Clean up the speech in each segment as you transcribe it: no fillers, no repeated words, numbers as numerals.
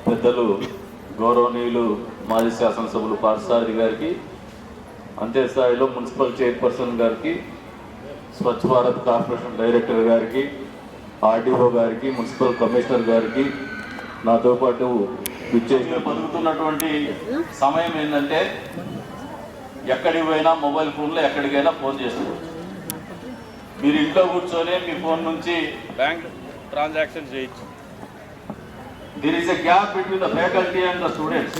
పెద్దలు గౌరవనీయులు మాజీ శాసనసభ్యులు పార్థసారథి గారికి, అంతే స్థాయిలో మున్సిపల్ చైర్పర్సన్ గారికి, స్వచ్ఛ భారత్ కార్పొరేషన్ డైరెక్టర్ గారికి, ఆర్డీఓ గారికి, మున్సిపల్ కమిషనర్ గారికి, నాతో పాటు విచ్చేసిన బతుకుతున్నటువంటి సమయం ఏంటంటే ఎక్కడికి పోయినా మొబైల్ ఫోన్లో ఎక్కడికైనా ఫోన్ చేసుకోవచ్చు. మీరు ఇంట్లో కూర్చొని మీ ఫోన్ నుంచి బ్యాంక్ ట్రాన్సాక్షన్ చేయొచ్చు. There is a gap between the faculty and the students.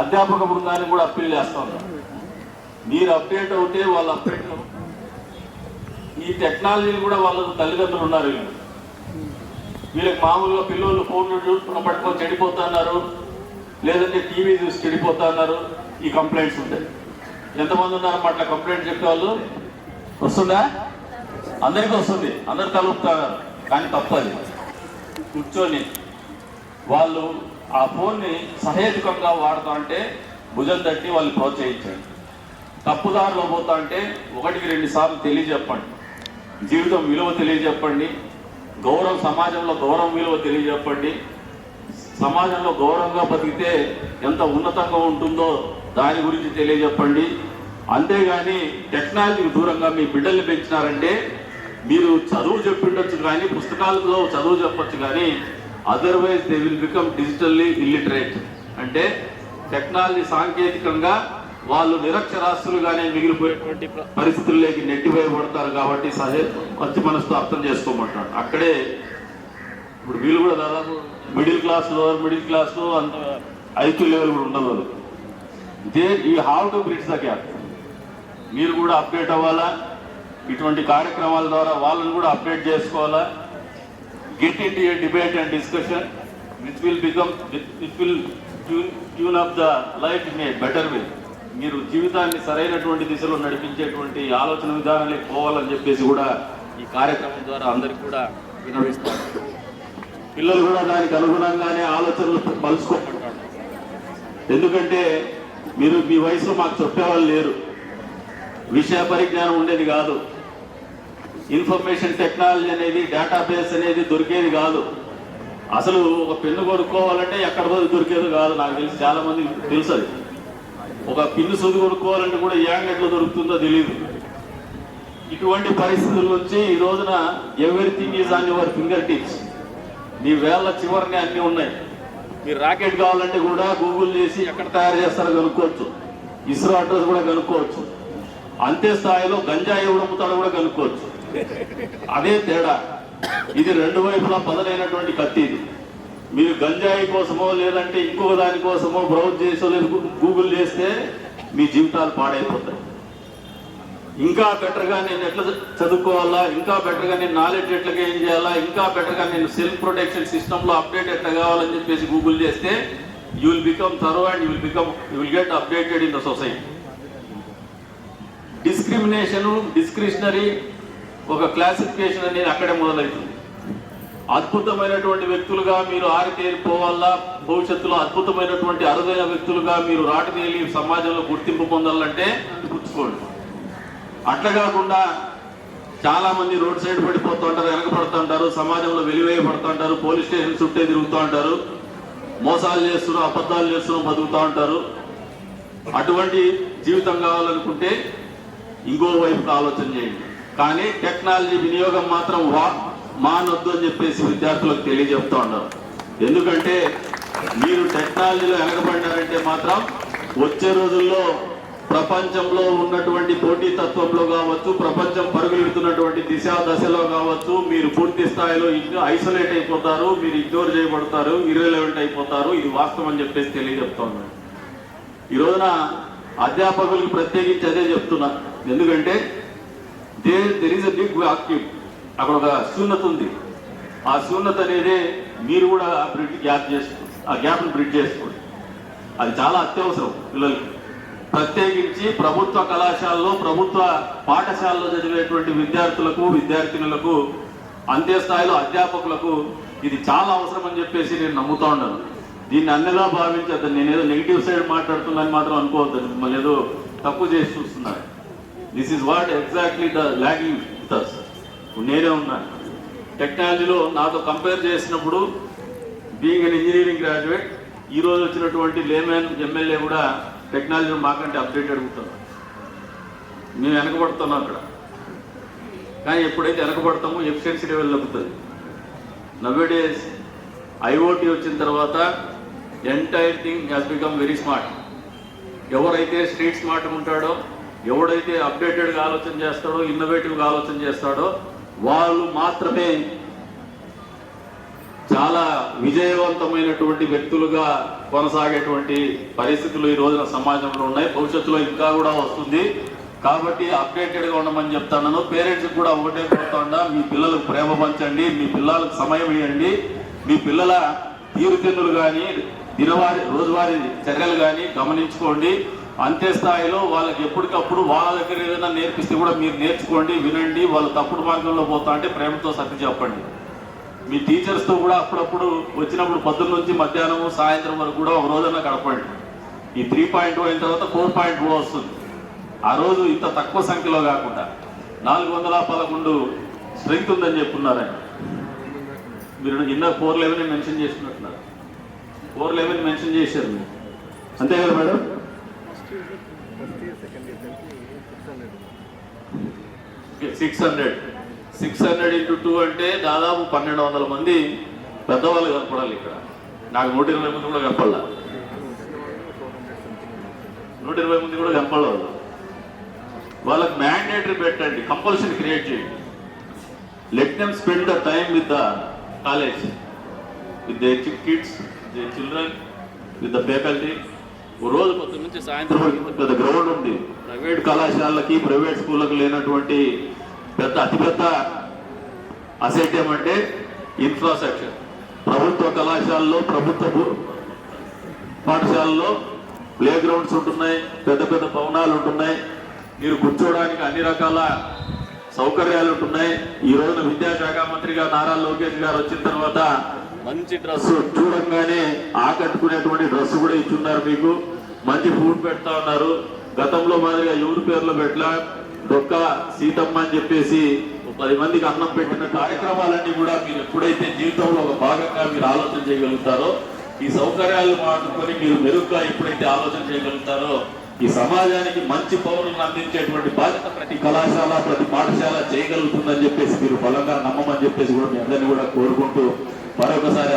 అధ్యాపక బృందాన్ని కూడా అప్పీల్ చేస్తాం. మీరు అప్డేట్ అవుతే వాళ్ళు అప్డేట్ ఈ టెక్నాలజీని కూడా వాళ్ళ తల్లిదండ్రులు ఉన్నారు. వీళ్ళకి మామూలుగా పిల్లలు ఫోన్లు చూసుకున్న పట్టుకొని చెడిపోతున్నారు, లేదంటే టీవీ చూసి చెడిపోతున్నారు. ఈ కంప్లైంట్స్ ఉంటాయి. ఎంతమంది ఉన్నారు అట్లా కంప్లైంట్ చెప్పే వాళ్ళు? వస్తుందా? అందరికీ వస్తుంది, అందరు తలుపుతున్నారు. కానీ తప్పది. కూర్చొని వాళ్ళు ఆ ఫోన్ని సహేతుకంగా వాడుతూ అంటే భుజం తట్టి వాళ్ళు ప్రోత్సహించండి. తప్పుదారిలో పోతా అంటే 1-2 సార్లు తెలియజెప్పండి. జీవితం విలువ తెలియజెప్పండి. సమాజంలో గౌరవం విలువ తెలియజెప్పండి. సమాజంలో గౌరవంగా బతికితే ఎంత ఉన్నతంగా ఉంటుందో దాని గురించి తెలియజెప్పండి. అంతేగాని టెక్నాలజీకి దూరంగా మీ బిడ్డల్ని పెంచినారంటే మీరు చదువు చెప్పిండొచ్చు కానీ, పుస్తకాలతో చదువు చెప్పొచ్చు కానీ, otherwise they will become digitally illiterate. అంటే టెక్నాలజీ సాంకేతికంగా వాళ్ళు నిరక్షరాస్యులుగానే మిగిలిపోయేటువంటి పరిస్థితుల్లోకి నెట్టివేయబడతారు. కాబట్టి మంచి మనసుతో అర్థం చేసుకోమంటాడు. అక్కడే ఇప్పుడు వీళ్ళు కూడా దాదాపు మిడిల్ క్లాస్ అంత ఐక్యూ లెవెల్ కూడా ఉండదు. ఈ how to bridge the gap. మీరు కూడా అప్డేట్ అవ్వాలా. ఇటువంటి కార్యక్రమాల ద్వారా వాళ్ళని కూడా అప్డేట్ చేసుకోవాలా. Get in to A debate and discussion which will tune up the life in a better way. మీరు జీవితాన్ని సరైనటువంటి దిశలో నడిపించేటువంటి ఆలోచన విధానాలకు పోవాలని చెప్పేసి కూడా ఈ కార్యక్రమం ద్వారా అందరికీ కూడా వినవిస్తారు. పిల్లలు కూడా దానికి అనుగుణంగానే ఆలోచనలు మలుచుకోమంటారు. ఎందుకంటే మీరు మీ వయసులో మాకు చెప్పేవాళ్ళు లేరు, విషయ పరిజ్ఞానం ఉండేది కాదు, ఇన్ఫర్మేషన్ టెక్నాలజీ అనేది, డేటాబేస్ అనేది దొరికేది కాదు. అసలు ఒక పెన్ను కొనుక్కోవాలంటే ఎక్కడ దొరికేది కాదు. నాకు తెలిసి చాలా మంది తెలుసు. అది ఒక పిన్ను సూది కొనుక్కోవాలంటే కూడా ఏ అంగట్లో దొరుకుతుందో తెలియదు. ఇటువంటి పరిస్థితుల నుంచి ఈ రోజున everything is on your finger tips. మీ వేళ్ళ చివరిని అన్నీ ఉన్నాయి. మీరు రాకెట్ కావాలంటే కూడా గూగుల్ చేసి ఎక్కడ తయారు చేస్తారో కనుక్కోవచ్చు. ఇస్రో అడ్రస్ కూడా కనుక్కోవచ్చు. అంతే స్థాయిలో గంజాయి ఎవడు అమ్ముతాడో కూడా కనుక్కోవచ్చు. అదే తేడా. ఇది 2 వైపులా పదనైనటువంటి కత్తి. ఇది మీరు గంజాయి కోసమో లేదంటే ఇంకొక దానికోసమో బ్రౌజ్ చేసో లేదు గూగుల్ చేస్తే మీ జీవితాలు పాడైపోతాయి. ఇంకా బెటర్గా నేను ఎట్లా చదువుకోవాలా, ఇంకా బెటర్గా నేను నాలెడ్జ్ ఎట్లా గెయిన్ చేయాలా, ఇంకా బెటర్గా నేను సెల్ఫ్ ప్రొటెక్షన్ సిస్టంలో అప్డేట్ ఎట్లా కావాలని చెప్పేసి గూగుల్ చేస్తే you will become thorough and you will get updated in the society. Discretionary ఒక క్లాసిఫికేషన్ అనేది అక్కడే మొదలవుతుంది. అద్భుతమైనటువంటి వ్యక్తులుగా మీరు ఆరితేరిపోవాలా, భవిష్యత్తులో అద్భుతమైనటువంటి అరుదైన వ్యక్తులుగా మీరు రాటితేలి సమాజంలో గుర్తింపు పొందాలంటే గుర్తుకోండి. అట్లా కాకుండా చాలా మంది రోడ్ సైడ్ పడిపోతూ ఉంటారు, వెనకపడుతుంటారు, సమాజంలో వెలివేయబడుతుంటారు, పోలీస్ స్టేషన్ చుట్టే తిరుగుతూ ఉంటారు, మోసాలు చేస్తున్నారు, అబద్ధాలు చేస్తున్నారు, బతుకుతూ ఉంటారు. అటువంటి జీవితం కావాలనుకుంటే ఇంకో వైపు ఆలోచన చేయండి. కానీ టెక్నాలజీ వినియోగం మాత్రం మానొద్దు అని చెప్పేసి విద్యార్థులకు తెలియజెప్తూ ఉన్నారు. ఎందుకంటే మీరు టెక్నాలజీలో వెనకబడినారంటే మాత్రం వచ్చే రోజుల్లో ప్రపంచంలో ఉన్నటువంటి పోటీతత్వంలో కావచ్చు, ప్రపంచం పరుగులెడుతున్నటువంటి దశలో కావచ్చు, మీరు పూర్తి స్థాయిలో ఐసోలేట్ అయిపోతారు, మీరు ఇగ్నోర్ చేయబడతారు, ఇర్రెలెవెంట్ అయిపోతారు. ఇది వాస్తవం అని చెప్పేసి తెలియజెప్తా ఉన్నారు. ఈ రోజున అధ్యాపకులకు ప్రత్యేకించి అదే చెప్తున్నా. ఎందుకంటే there is a big vacuum. అక్కడ ఒక శూన్యత ఉంది. ఆ శూన్యత అనేది మీరు కూడా ఆ గ్యాప్ను బ్రిడ్జ్ చేసుకోండి. అది చాలా అత్యవసరం పిల్లలకి. ప్రత్యేకించి ప్రభుత్వ కళాశాలలో, ప్రభుత్వ పాఠశాలలో చదివేటువంటి విద్యార్థులకు, విద్యార్థినులకు, అంతే స్థాయిలో అధ్యాపకులకు ఇది చాలా అవసరం అని చెప్పేసి నేను నమ్ముతా ఉన్నాను. దీన్ని అన్నగా భావించద్దు. నేనేదో నెగిటివ్ సైడ్ మాట్లాడుతున్నాను మాత్రం అనుకోవద్దు. మిమ్మల్ని ఏదో తప్పు చేసి చూస్తున్నాను. This is what exactly the lagging with us. నేనే ఉన్నాను. టెక్నాలజీలో నాతో కంపేర్ చేసినప్పుడు బీయింగ్ అన్ ఇంజనీరింగ్ గ్రాడ్యుయేట్ ఈ రోజు వచ్చినటువంటి లేమెన్ ఎమ్మెల్యే కూడా టెక్నాలజీ మాకంటే అప్డేట్ అడుగుతున్నారు. మేము వెనకబడుతున్నాం అక్కడ. కానీ ఎప్పుడైతే వెనకబడతామో ఎఫిషియన్సీ లెవెల్ తగ్గుతుంది. నవ్వేడేస్ ఐఓటీ వచ్చిన తర్వాత entire thing has become very smart. ఎవరైతే స్ట్రీట్ స్మార్ట్ ఉంటాడో, ఎవడైతే అప్డేటెడ్గా ఆలోచన చేస్తాడో, ఇన్నోవేటివ్గా ఆలోచన చేస్తాడో వాళ్ళు మాత్రమే చాలా విజయవంతమైనటువంటి వ్యక్తులుగా కొనసాగేటువంటి పరిస్థితులు ఈ రోజున సమాజంలో ఉన్నాయి. భవిష్యత్తులో ఇంకా కూడా వస్తుంది. కాబట్టి అప్డేటెడ్గా ఉండమని చెప్తాను. పేరెంట్స్కి కూడా ఒకటే కోరుతా, మీ పిల్లలకు ప్రేమ పంచండి, మీ పిల్లలకు సమయం ఇవ్వండి, మీ పిల్లల తీరుతెన్నులు కానీ రోజువారీ చర్యలు కానీ గమనించుకోండి. అంతే స్థాయిలో వాళ్ళకి ఎప్పటికప్పుడు వాళ్ళ దగ్గర ఏదైనా నేర్పిస్తే కూడా మీరు నేర్చుకోండి, వినండి. వాళ్ళు తప్పుడు మార్గంలో పోతా అంటే ప్రేమతో సర్ది చెప్పండి. మీ టీచర్స్తో కూడా అప్పుడప్పుడు వచ్చినప్పుడు పొద్దున్న నుంచి మధ్యాహ్నం సాయంత్రం వరకు కూడా ఒక రోజన్నా గడపండి. ఈ 3.0 అయిన తర్వాత 4.0 వస్తుంది. ఆ రోజు ఇంత తక్కువ సంఖ్యలో కాకుండా 411 స్ట్రెంగ్త్ ఉందని చెప్పున్నారు. మీరు కింద 411 మెన్షన్ చేస్తున్నట్టున్నారు. 411 మెన్షన్ చేశారు మీరు, అంతే కదా మేడం? 600 ఇంటూ 2 అంటే దాదాపు 1200 మంది పెద్దవాళ్ళు కనపడాలి. ఇక్కడ నాకు 120 మంది కూడా కనపడాల, 120 మంది కూడా కనపడాలి. వాళ్ళకి మ్యాండేటరీ పెట్టండి, కంపల్సరీ క్రియేట్ చేయండి. Let them spend the time with the college, with their kids, their children, with the faculty. ఓ రోజు పొద్దున్న నుంచి సాయంత్రం పెద్ద గ్రౌండ్ ఉంది. ప్రైవేట్ కళాశాలకి, ప్రైవేట్ స్కూళ్ళకి లేనటువంటి అతిపెద్ద అసెట్ ఏమంటే ఇన్ఫ్రాస్ట్రక్చర్. ప్రభుత్వ కళాశాలలో, ప్రభుత్వ పాఠశాలలో ప్లే గ్రౌండ్స్ ఉంటున్నాయి, పెద్ద పెద్ద భవనాలు ఉంటున్నాయి, మీరు కూర్చోవడానికి అన్ని రకాల సౌకర్యాలు ఉంటున్నాయి. ఈ రోజున విద్యాశాఖ మంత్రిగా నారా లోకేష్ గారు వచ్చిన తర్వాత మంచి డ్రెస్, చూడంగానే ఆకట్టుకునేటువంటి డ్రెస్ కూడా ఇచ్చున్నారు మీకు. మంచి ఫుడ్ పెడతా ఉన్నారు. గతంలో మాదిరిగా ఎవరి పేర్లో పెట్టలా, డొక్క సీతమ్మ అని చెప్పేసి 10 మందికి అన్నం పెట్టిన కార్యక్రమాలన్నీ కూడా మీరు ఎప్పుడైతే జీవితంలో ఒక భాగంగా మీరు ఆలోచన చేయగలుగుతారో, ఈ సౌకర్యాలు మాట్లాడుకొని మీరు మెరుగ్గా ఎప్పుడైతే ఆలోచన చేయగలుగుతారో, ఈ సమాజానికి మంచి పౌరులను అందించేటువంటి బాధ్యత ప్రతి కళాశాల, ప్రతి పాఠశాల చేయగలుగుతుందని చెప్పేసి మీరు బలంగా నమ్మమని చెప్పేసి కూడా మీ అందరినీ కూడా కోరుకుంటూ మరొకసారి